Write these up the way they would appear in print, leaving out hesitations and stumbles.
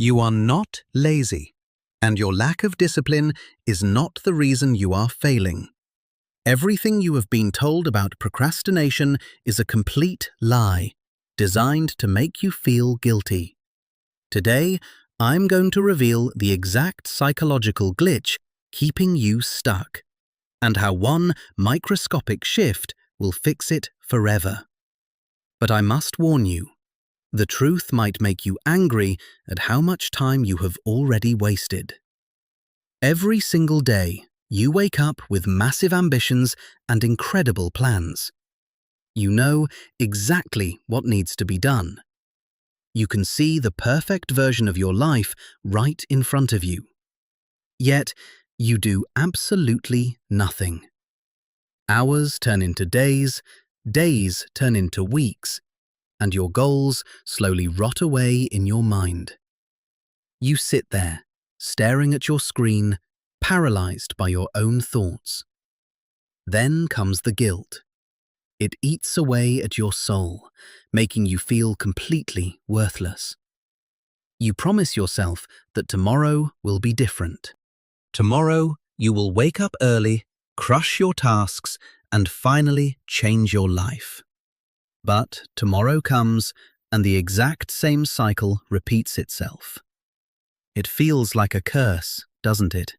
You are not lazy, and your lack of discipline is not the reason you are failing. Everything you have been told about procrastination is a complete lie, designed to make you feel guilty. Today, I'm going to reveal the exact psychological glitch keeping you stuck, and how one microscopic shift will fix it forever. But I must warn you, the truth might make you angry at how much time you have already wasted. Every single day, you wake up with massive ambitions and incredible plans. You know exactly what needs to be done. You can see the perfect version of your life right in front of you. Yet, you do absolutely nothing. Hours turn into days, days turn into weeks, and your goals slowly rot away in your mind. You sit there, staring at your screen, paralyzed by your own thoughts. Then comes the guilt. It eats away at your soul, making you feel completely worthless. You promise yourself that tomorrow will be different. Tomorrow, you will wake up early, crush your tasks, and finally change your life. But tomorrow comes, and the exact same cycle repeats itself. It feels like a curse, doesn't it?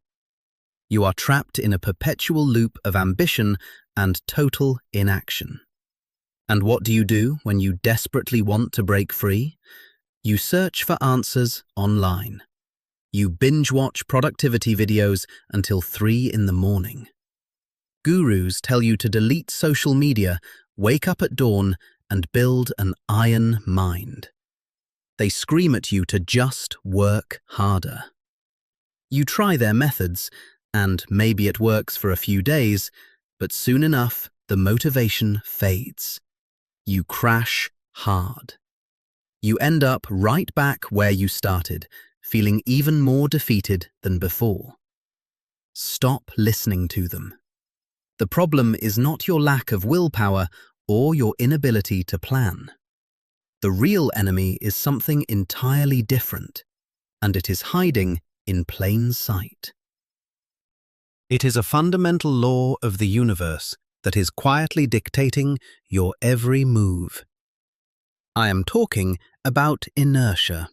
You are trapped in a perpetual loop of ambition and total inaction. And what do you do when you desperately want to break free? You search for answers online. You binge-watch productivity videos until 3 in the morning. Gurus tell you to delete social media, wake up at dawn, and build an iron mind. They scream at you to just work harder. You try their methods, and maybe it works for a few days, but soon enough, the motivation fades. You crash hard. You end up right back where you started, feeling even more defeated than before. Stop listening to them. The problem is not your lack of willpower or your inability to plan. The real enemy is something entirely different, and it is hiding in plain sight. It is a fundamental law of the universe that is quietly dictating your every move. I am talking about inertia.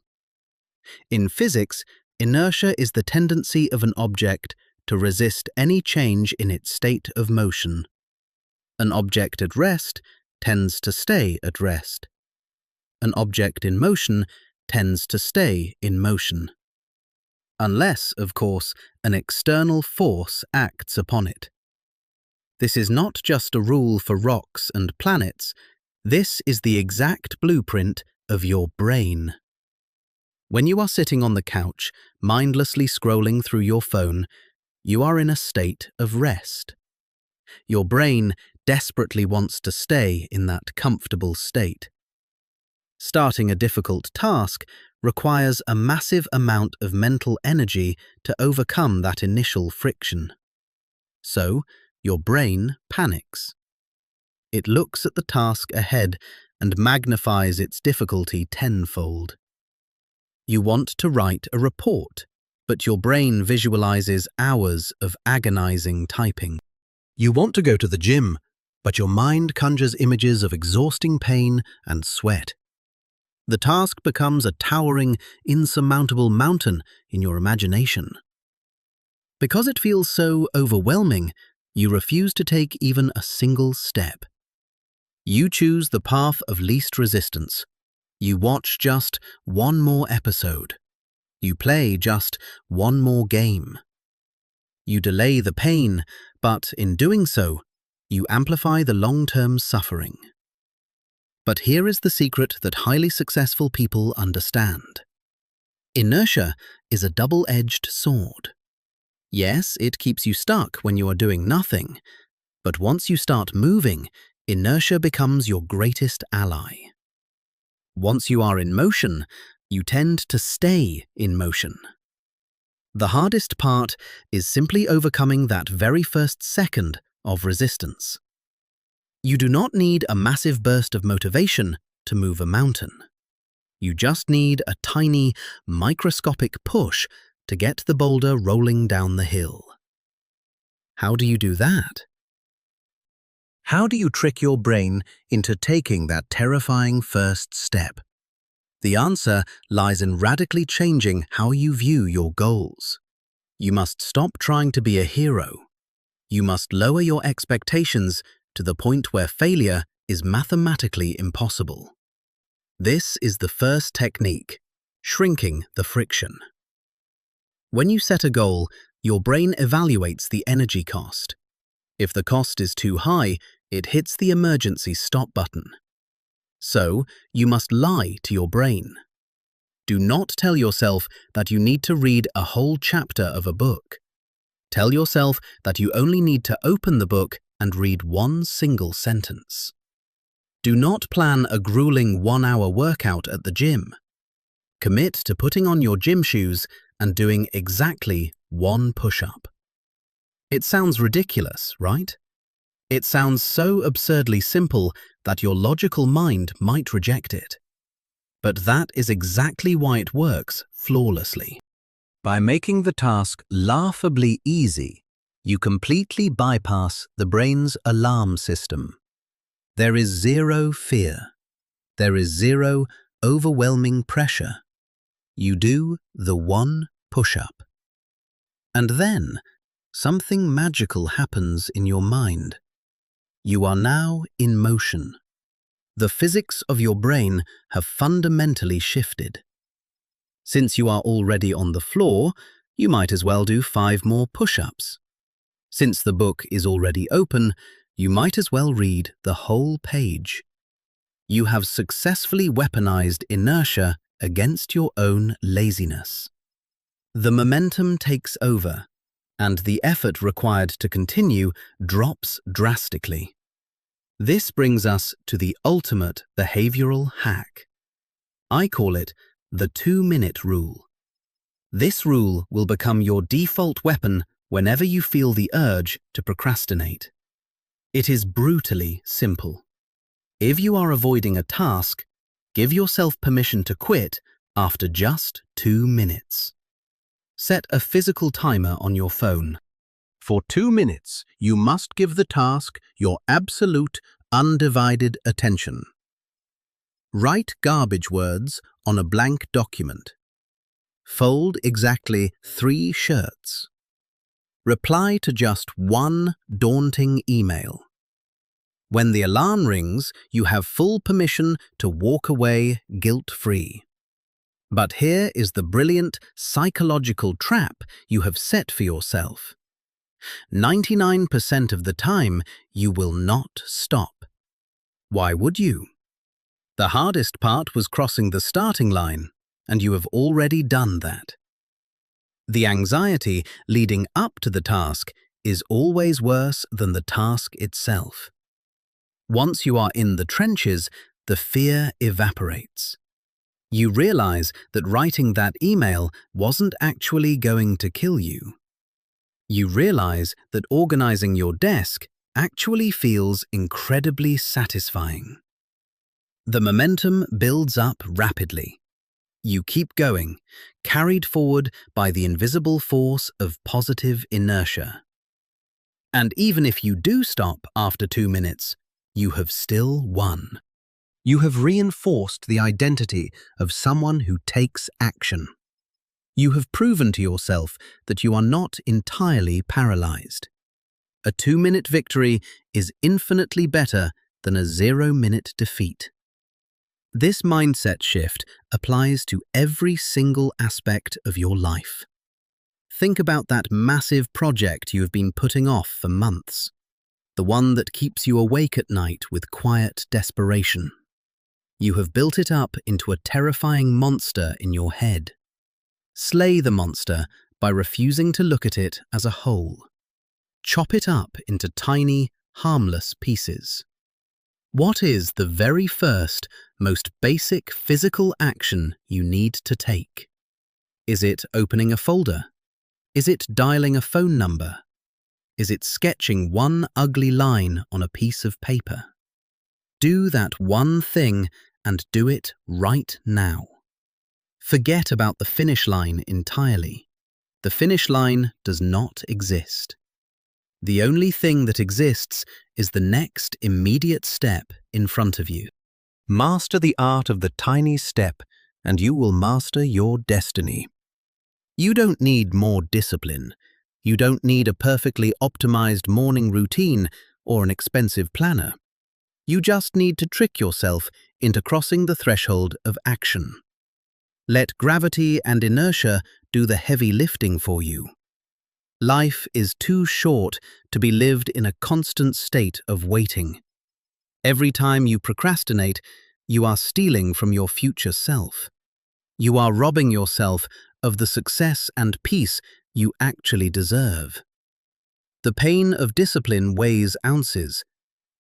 In physics, inertia is the tendency of an object to resist any change in its state of motion. An object at rest tends to stay at rest. An object in motion tends to stay in motion. Unless, of course, an external force acts upon it. This is not just a rule for rocks and planets, this is the exact blueprint of your brain. When you are sitting on the couch, mindlessly scrolling through your phone, you are in a state of rest. Your brain desperately wants to stay in that comfortable state. Starting a difficult task requires a massive amount of mental energy to overcome that initial friction. So, your brain panics. It looks at the task ahead and magnifies its difficulty tenfold. You want to write a report, but your brain visualizes hours of agonizing typing. You want to go to the gym, but your mind conjures images of exhausting pain and sweat. The task becomes a towering, insurmountable mountain in your imagination. Because it feels so overwhelming, you refuse to take even a single step. You choose the path of least resistance. You watch just one more episode. You play just one more game. You delay the pain, but in doing so, you amplify the long-term suffering. But here is the secret that highly successful people understand. Inertia is a double-edged sword. Yes, it keeps you stuck when you are doing nothing, but once you start moving, inertia becomes your greatest ally. Once you are in motion, you tend to stay in motion. The hardest part is simply overcoming that very first second of resistance. You do not need a massive burst of motivation to move a mountain. You just need a tiny, microscopic push to get the boulder rolling down the hill. How do you do that? How do you trick your brain into taking that terrifying first step? The answer lies in radically changing how you view your goals. You must stop trying to be a hero. You must lower your expectations to the point where failure is mathematically impossible. This is the first technique, shrinking the friction. When you set a goal, your brain evaluates the energy cost. If the cost is too high, it hits the emergency stop button. So, you must lie to your brain. Do not tell yourself that you need to read a whole chapter of a book. Tell yourself that you only need to open the book and read one single sentence. Do not plan a grueling 1-hour workout at the gym. Commit to putting on your gym shoes and doing exactly one push-up. It sounds ridiculous, right? It sounds so absurdly simple that your logical mind might reject it. But that is exactly why it works flawlessly. By making the task laughably easy, you completely bypass the brain's alarm system. There is zero fear. There is zero overwhelming pressure. You do the one push-up. And then, something magical happens in your mind. You are now in motion. The physics of your brain have fundamentally shifted. Since you are already on the floor, you might as well do 5 more push-ups. Since the book is already open, you might as well read the whole page. You have successfully weaponized inertia against your own laziness. The momentum takes over, and the effort required to continue drops drastically. This brings us to the ultimate behavioral hack. I call it the 2-minute rule. This rule will become your default weapon whenever you feel the urge to procrastinate. It is brutally simple. If you are avoiding a task, give yourself permission to quit after just 2 minutes. Set a physical timer on your phone. For 2 minutes, you must give the task your absolute, undivided attention. Write garbage words on a blank document. Fold exactly 3 shirts. Reply to just one daunting email. When the alarm rings, you have full permission to walk away guilt-free. But here is the brilliant psychological trap you have set for yourself. 99% of the time, you will not stop. Why would you? The hardest part was crossing the starting line, and you have already done that. The anxiety leading up to the task is always worse than the task itself. Once you are in the trenches, the fear evaporates. You realize that writing that email wasn't actually going to kill you. You realize that organizing your desk actually feels incredibly satisfying. The momentum builds up rapidly. You keep going, carried forward by the invisible force of positive inertia. And even if you do stop after 2 minutes, you have still won. You have reinforced the identity of someone who takes action. You have proven to yourself that you are not entirely paralyzed. A 2-minute victory is infinitely better than a 0-minute defeat. This mindset shift applies to every single aspect of your life. Think about that massive project you have been putting off for months, the one that keeps you awake at night with quiet desperation. You have built it up into a terrifying monster in your head. Slay the monster by refusing to look at it as a whole. Chop it up into tiny, harmless pieces. What is the very first, most basic physical action you need to take? Is it opening a folder? Is it dialing a phone number? Is it sketching one ugly line on a piece of paper? Do that one thing and do it right now. Forget about the finish line entirely. The finish line does not exist. The only thing that exists is the next immediate step in front of you. Master the art of the tiny step, and you will master your destiny. You don't need more discipline. You don't need a perfectly optimized morning routine or an expensive planner. You just need to trick yourself into crossing the threshold of action. Let gravity and inertia do the heavy lifting for you. Life is too short to be lived in a constant state of waiting. Every time you procrastinate, you are stealing from your future self. You are robbing yourself of the success and peace you actually deserve. The pain of discipline weighs ounces,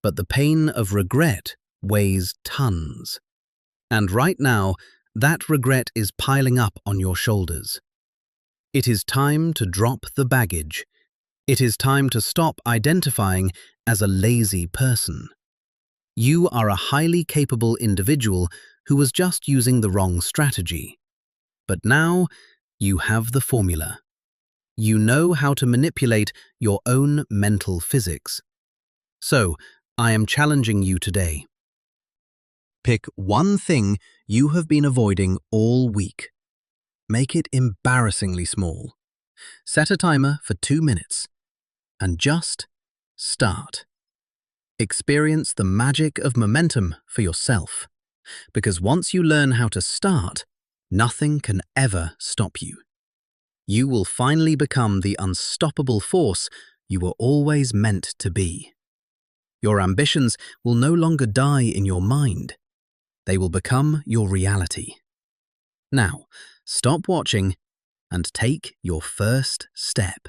but the pain of regret weighs tons. And right now, that regret is piling up on your shoulders. It is time to drop the baggage. It is time to stop identifying as a lazy person. You are a highly capable individual who was just using the wrong strategy. But now, you have the formula. You know how to manipulate your own mental physics. So, I am challenging you today. Pick one thing you have been avoiding all week. Make it embarrassingly small. Set a timer for 2 minutes. And just start. Experience the magic of momentum for yourself. Because once you learn how to start, nothing can ever stop you. You will finally become the unstoppable force you were always meant to be. Your ambitions will no longer die in your mind. They will become your reality. Now, stop watching and take your first step.